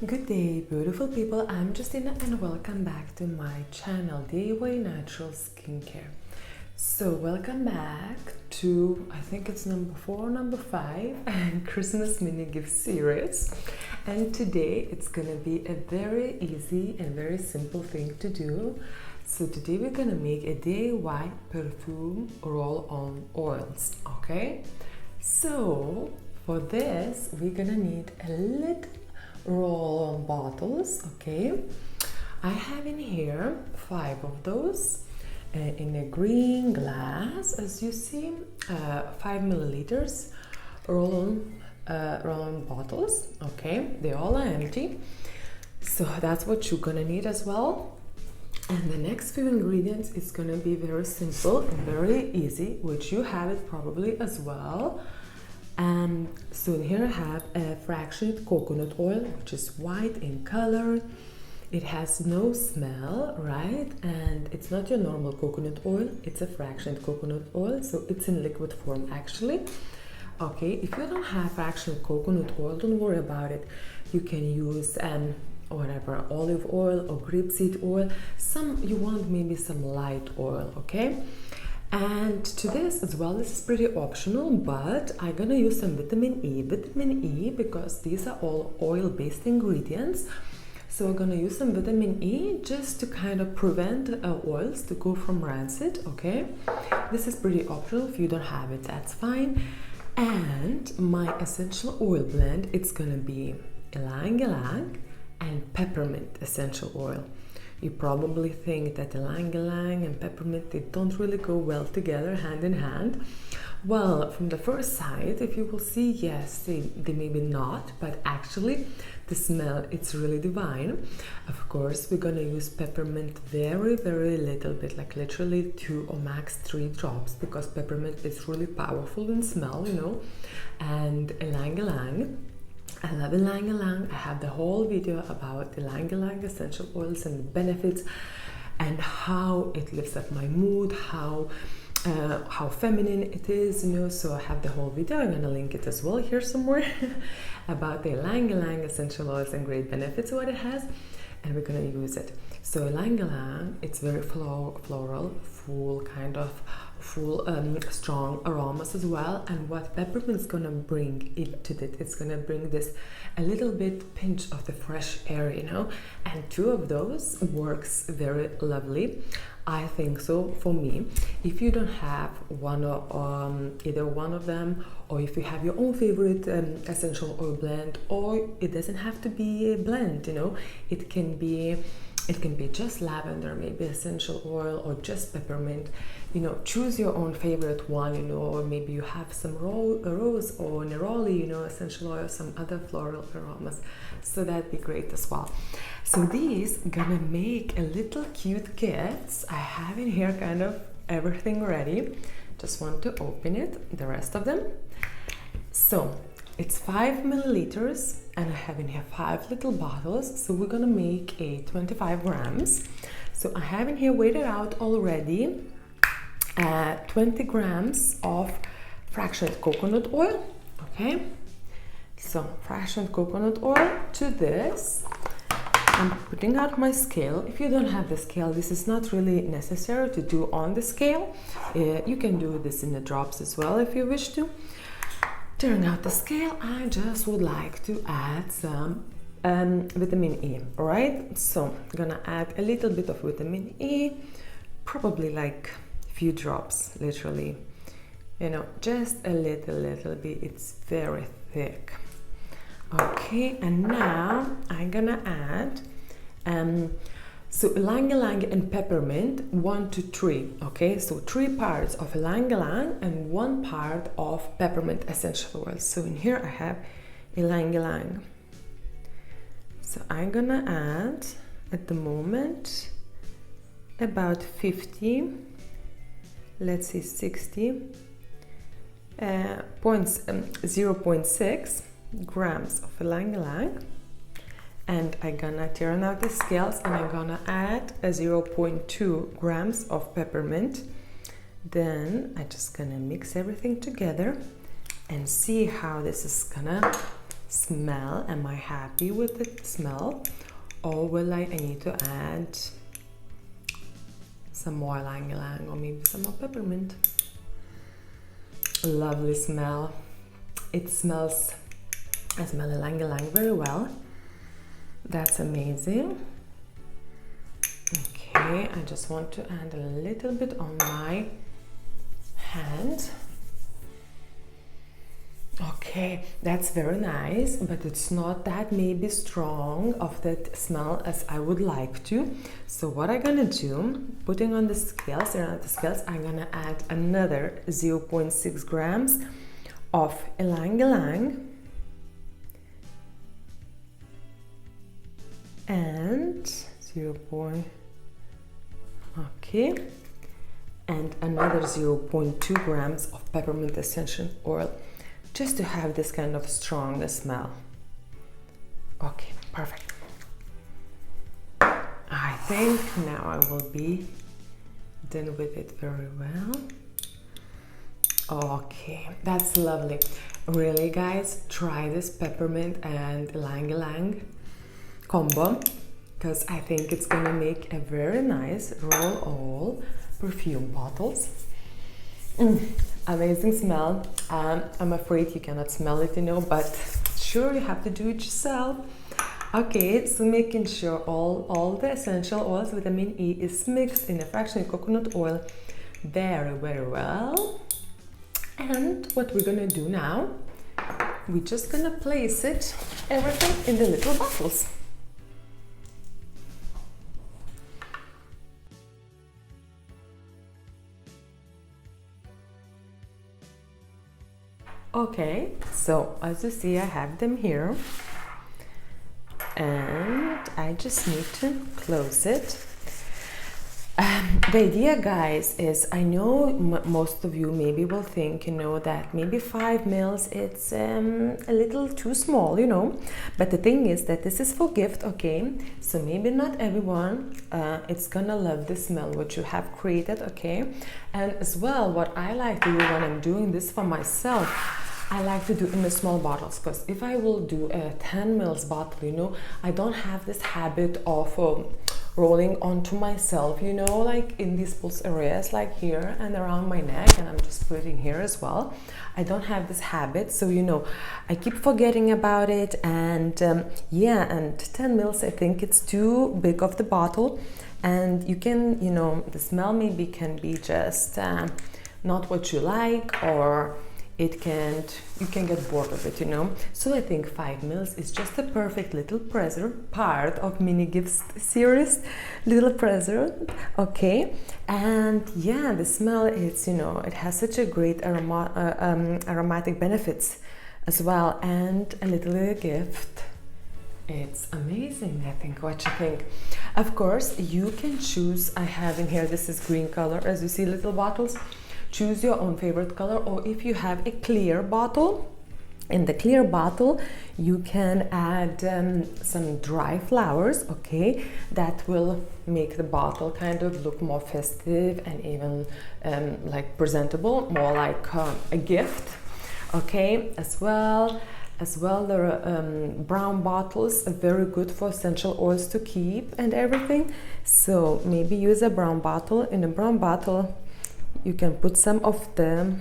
Good day, beautiful people. I'm Justina and welcome back to my channel, DIY Natural Skincare. So welcome back to, I think it's number 4, number 5 and Christmas mini gift series. And today it's gonna be a very easy and very simple thing to do. So today we're gonna make a DIY perfume roll-on oils, okay? So for this we're gonna need a little roll-on bottles, okay? I have in here 5 of those in a green glass, as you see, 5 milliliters roll-on bottles, okay? They all are empty, so that's what you're gonna need as well. And the next few ingredients is gonna be very simple and very easy, which you have it probably as well. So in here I have a fractionated coconut oil, which is white in color. It has no smell, right? And it's not your normal coconut oil, it's a fractionated coconut oil, so it's in liquid form actually. Okay, if you don't have fractionated coconut oil, don't worry about it. You can use whatever, olive oil or grapeseed oil. You want maybe some light oil, okay? And to this as well, this is pretty optional, but I'm gonna use some vitamin E because these are all oil-based ingredients. So we're gonna use some vitamin E just to kind of prevent oils to go from rancid, okay? This is pretty optional. If you don't have it, that's fine. And my essential oil blend, it's gonna be Ylang Ylang and Peppermint essential oil. You probably think that Ylang Ylang and Peppermint, they don't really go well together, hand in hand. Well, from the first sight, if you will see, yes, they maybe not, but actually the smell, it's really divine. Of course, we're gonna use peppermint very, very little bit, like literally 2 or max 3 drops, because peppermint is really powerful in smell, you know. And Ylang Ylang, I love Ylang Ylang. I have the whole video about Ylang Ylang essential oils and the benefits and how it lifts up my mood, how feminine it is, you know. So I have the whole video. I'm gonna link it as well here somewhere about the Ylang Ylang essential oils and great benefits, what it has, and we're gonna use it. So Ylang Ylang, it's very floral, full strong aromas as well. And what peppermint's gonna bring into it, it's gonna bring this a little bit pinch of the fresh air, you know. And 2 of those works very lovely, I think so, for me. If you don't have either one of them, or if you have your own favorite essential oil blend, or it doesn't have to be a blend, you know, it can be just lavender, maybe essential oil, or just peppermint. You know, choose your own favorite one, you know, or maybe you have some rose or neroli, you know, essential oil, some other floral aromas. So that'd be great as well. So these gonna make a little cute gifts. I have in here kind of everything ready. Just want to open it, the rest of them. So it's 5 milliliters and I have in here 5 little bottles. So we're gonna make a 25 grams. So I have in here weighed it out already, 20 grams of fractionated coconut oil, okay? So fractionated coconut oil. To this, I'm putting out my scale. If you don't have the scale, this is not really necessary to do on the scale. You can do this in the drops as well if you wish to. Tearing out the scale, I just would like to add some vitamin E, all right? So I'm gonna add a little bit of vitamin E, probably like a few drops, literally, you know, just a little bit. It's very thick. Okay, and now I'm gonna add so Ylang Ylang and Peppermint, 1 to 3, okay? So 3 parts of Ylang Ylang and 1 part of Peppermint essential oil. So in here I have Ylang Ylang. So I'm gonna add, at the moment, about 50, let's say 60, 0.6 grams of Ylang Ylang. And I'm gonna turn out the scales and I'm gonna add a 0.2 grams of peppermint. Then I'm just gonna mix everything together and see how this is gonna smell. Am I happy with the smell, or will I need to add some more Ylang Ylang or maybe some more peppermint? Lovely smell. It smells, I smell Ylang Ylang very well. That's amazing. Okay, I just want to add a little bit on my hand. Okay, that's very nice, but it's not that maybe strong of that smell as I would like to. So what I'm gonna do, putting on the scales, around the scales, I'm gonna add another 0.6 grams of Ylang Ylang and okay, and another 0.2 grams of peppermint essential oil, just to have this kind of strong smell. Okay, perfect. I think now I will be done with it very well. Okay, that's lovely. Really, guys, try this peppermint and Ylang Ylang combo, because I think it's gonna make a very nice roll-all perfume bottles. Amazing smell. I'm afraid you cannot smell it, you know, but sure, you have to do it yourself. Okay, so making sure all the essential oils, vitamin E, is mixed in a fractionated coconut oil very, very well. And what we're gonna do now, we're just gonna place it, everything in the little bottles. Okay, so as you see, I have them here, and I just need to close it. The idea, guys, is I know most of you maybe will think, you know, that maybe 5 mils it's a little too small, you know, but the thing is that this is for gift, okay? So maybe not everyone it's gonna love the smell what you have created, okay? And as well, what I like to do when I'm doing this for myself, I like to do in the small bottles, because if I will do a 10 mils bottle, you know, I don't have this habit of rolling onto myself, you know, like in these pulse areas, like here and around my neck, and I'm just putting here as well. I don't have this habit, so you know, I keep forgetting about it, and yeah, and 10 mils, I think it's too big of the bottle, and you can, you know, the smell maybe can be just not what you like, or you can get bored of it, you know. So I think 5 mils is just a perfect little present, part of mini gifts series, little present, okay? And yeah, the smell is, you know, it has such a great aromatic benefits as well, and a little gift. It's amazing, I think. What you think? Of course, you can choose. I have in here, this is green color, as you see, little bottles. Choose your own favorite color, or if you have a clear bottle, in the clear bottle you can add some dry flowers, okay? That will make the bottle kind of look more festive and even like presentable, more like a gift, okay? As well, the brown bottles are very good for essential oils to keep and everything. So maybe use a brown bottle. In a brown bottle you can put some of the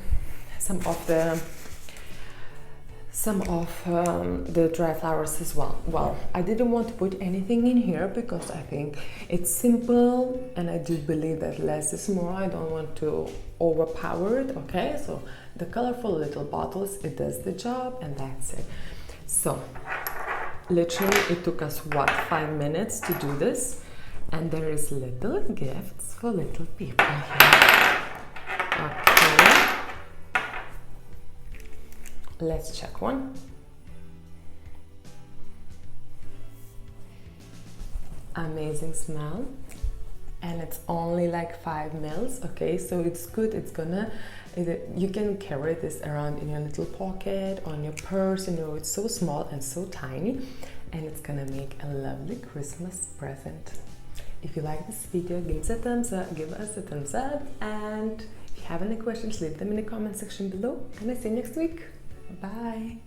dry flowers as well. Well, I didn't want to put anything in here because I think it's simple, and I do believe that less is more. I don't want to overpower it, okay? So the colorful little bottles, it does the job, and that's it. So literally it took us, what, 5 minutes to do this, and there is little gifts for little people here. Okay, let's check one. Amazing smell, and it's only like 5 mils, okay? So it's good. It's gonna, you can carry this around in your little pocket, on your purse, you know, it's so small and so tiny, and it's gonna make a lovely Christmas present. If you like this video, give us a thumbs up, and if you have any questions, leave them in the comment section below, and I'll see you next week. Bye.